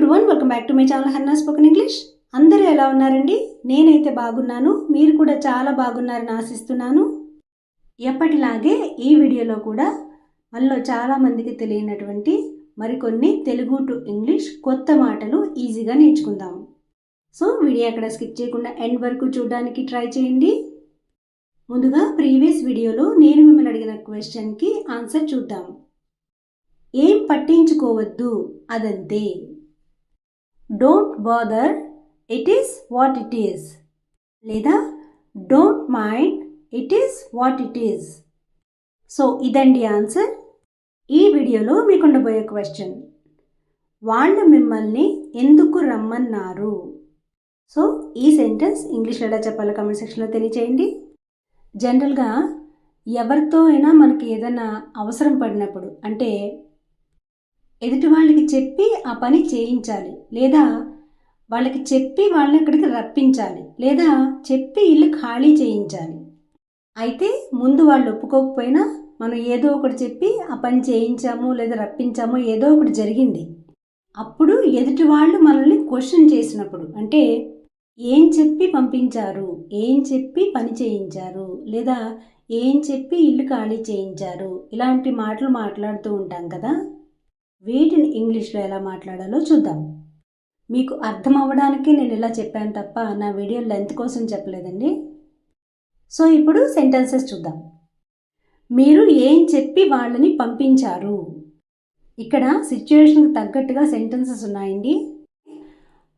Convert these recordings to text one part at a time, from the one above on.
Everyone, welcome back to my channel Hannah spoken English. అందరూ ఎలా ఉన్నారండి? నేనైతే బాగున్నాను. మీరు కూడా చాలా బాగున్నారని ఆశిస్తున్నాను. ఎప్పటిలాగే ఈ వీడియోలో కూడా మనలో చాలామందికి తెలియనటువంటి మరికొన్ని తెలుగు టు ఇంగ్లీష్ కొత్త మాటలు ఈజీగా నేర్చుకుందాం. సో వీడియో ఎక్కడ స్కిప్ చేయకుండా ఎండ్ వరకు చూడడానికి ట్రై చేయండి. ముందుగా ప్రీవియస్ వీడియోలో నేను మిమ్మల్ని అడిగిన క్వశ్చన్కి ఆన్సర్ చూద్దాం. ఏం పట్టించుకోవద్దు, అదంతే. Don't bother, it is what it is. లేదా don't mind, it is what it is. So ఇదండి ఆన్సర్. ఈ వీడియోలో మీకు ఉండబోయే క్వశ్చన్, వాళ్ళు మిమ్మల్ని ఎందుకు రమ్మన్నారు? సో ఈ సెంటెన్స్ ఇంగ్లీష్లో ఎలా చెప్పాలో కామెంట్ సెక్షన్లో తెలియచేయండి. జనరల్గా ఎవరితో అయినా మనకి ఏదైనా అవసరం పడినప్పుడు, అంటే ఎదుటి వాళ్ళకి చెప్పి ఆ పని చేయించాలి, లేదా వాళ్ళకి చెప్పి వాళ్ళని ఇక్కడికి రప్పించాలి, లేదా చెప్పి ఇల్లు ఖాళీ చేయించాలి. అయితే ముందు వాళ్ళు ఒప్పుకోకపోయినా మనం ఏదో ఒకటి చెప్పి ఆ పని చేయించాము లేదా రప్పించాము, ఏదో ఒకటి జరిగింది. అప్పుడు ఎదుటి వాళ్ళు మనల్ని క్వశ్చన్ చేసినప్పుడు, అంటే ఏం చెప్పి పంపించారు, ఏం చెప్పి పని చేయించారు, లేదా ఏం చెప్పి ఇల్లు ఖాళీ చేయించారు, ఇలాంటి మాటలు మాట్లాడుతూ ఉంటాం కదా. వీటిని ఇంగ్లీష్లో ఎలా మాట్లాడాలో చూద్దాం. మీకు అర్థం అవ్వడానికి నేను ఇలా చెప్పాను తప్ప నా వీడియో లెంత్ కోసం చెప్పలేదండి. సో ఇప్పుడు సెంటెన్సెస్ చూద్దాం. మీరు ఏం చెప్పి వాళ్ళని పంపించారు? ఇక్కడ సిచ్యువేషన్కి తగ్గట్టుగా సెంటెన్సెస్ ఉన్నాయండి.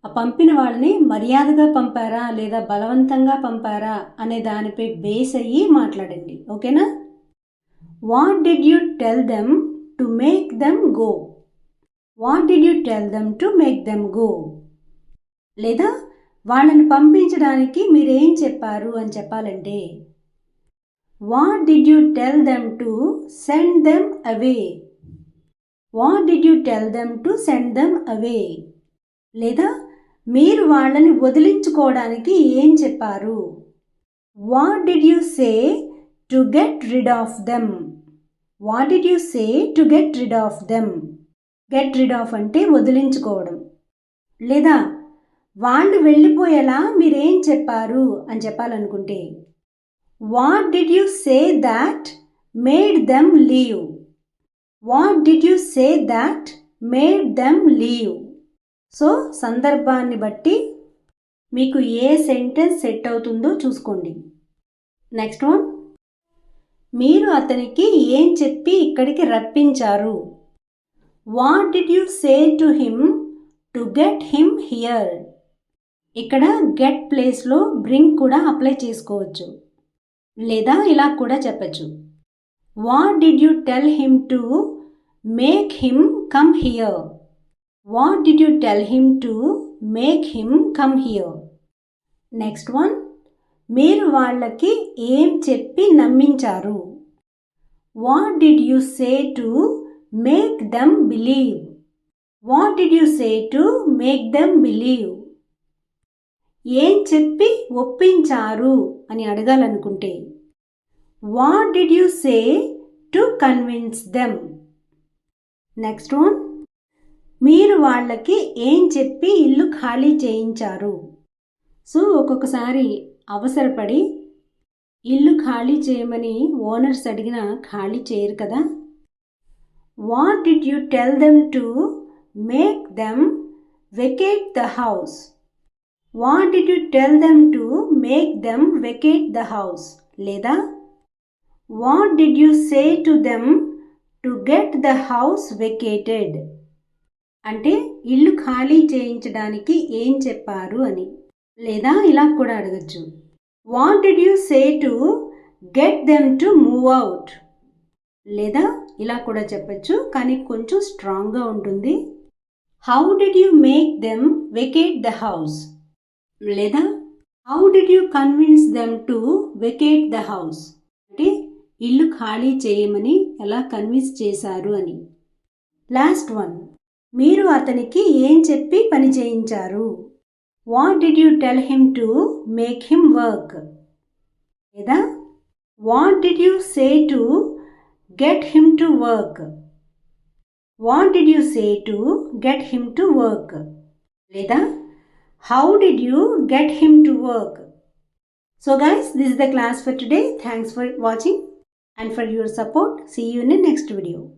ఆ పంపిన వాళ్ళని మర్యాదగా పంపారా లేదా బలవంతంగా పంపారా అనే దానిపై బేస్ అయ్యి మాట్లాడండి, ఓకేనా? What did you tell them to make them go? What did you tell them to make them go? లేదా వాళ్ళని పంపించడానికి మీరేం చెప్పారు అని చెప్పాలంటే what did you tell them to send them away? What did you tell them to send them away? లేదా మీరు వాళ్ళని వదిలించుకోవడానికి ఏం చెప్పారు? What did you say to get rid of them? What did you say to get rid of them? Get rid of అంటే వదిలించుకోవడం. లేదా వాళ్ళు వెళ్ళిపోయేలా మీరేం చెప్పారు అని చెప్పాలనుకుంటే what did you say that made them leave? What did you say that made them leave? So సందర్భాన్ని బట్టి మీకు ఏ సెంటెన్స్ సెట్ అవుతుందో చూసుకోండి. నెక్స్ట్ వన్, మీరు అతనికి ఏం చెప్పి ఇక్కడికి రప్పించారు? What did you say to him to get him here? ఇక్కడ గెట్ ప్లేస్లో బ్రింగ్ కూడా అప్లై చేసుకోవచ్చు, లేదా ఇలా కూడా చెప్పచ్చు. What did you tell him to make him come here? What did you tell him to make him come here? Next one, మీరు వాళ్ళకి ఏం చెప్పి నమ్మించారు? What did you say to make them believe? What did you say to make them believe? ఏం చెప్పి ఒప్పించారు అని అడగాలనుకుంటే what did you say to convince them? Next one, మీరు వాళ్ళకి ఏం చెప్పి ఇల్లు ఖాళీ చేయించారు? సో ఒక్కొక్కసారి అవసరపడి ఇల్లు ఖాళీ చేయమని ఓనర్స్ అడిగినా ఖాళీ చేయరు కదా. What did you tell them to make them vacate the house? What did you tell them to make them vacate the house? లేదా what did you say to them to get the house vacated? అంటే ఇల్లు ఖాళీ చేయించడానికి ఏం చెప్పారు అని. లేదా ఇలా కూడా అడగచ్చు, what did you say to get them to move out? లేదా ఇలా కూడా చెప్పచ్చు, కానీ కొంచెం స్ట్రాంగ్గా ఉంటుంది. How did you make them vacate the house? లేదా how did you convince them to vacate the house? అంటే ఇల్లు ఖాళీ చేయమని ఎలా కన్విన్స్ చేశారు అని. లాస్ట్ వన్, మీరు అతనికి ఏం చెప్పి పని చేయించారు? What did you tell him to make him work? లేదా what did you say to get him to work? What did you say to get him to work? లేదా how did you get him to work? So guys, this is the class for today. Thanks for watching and for your support. See you in the next video.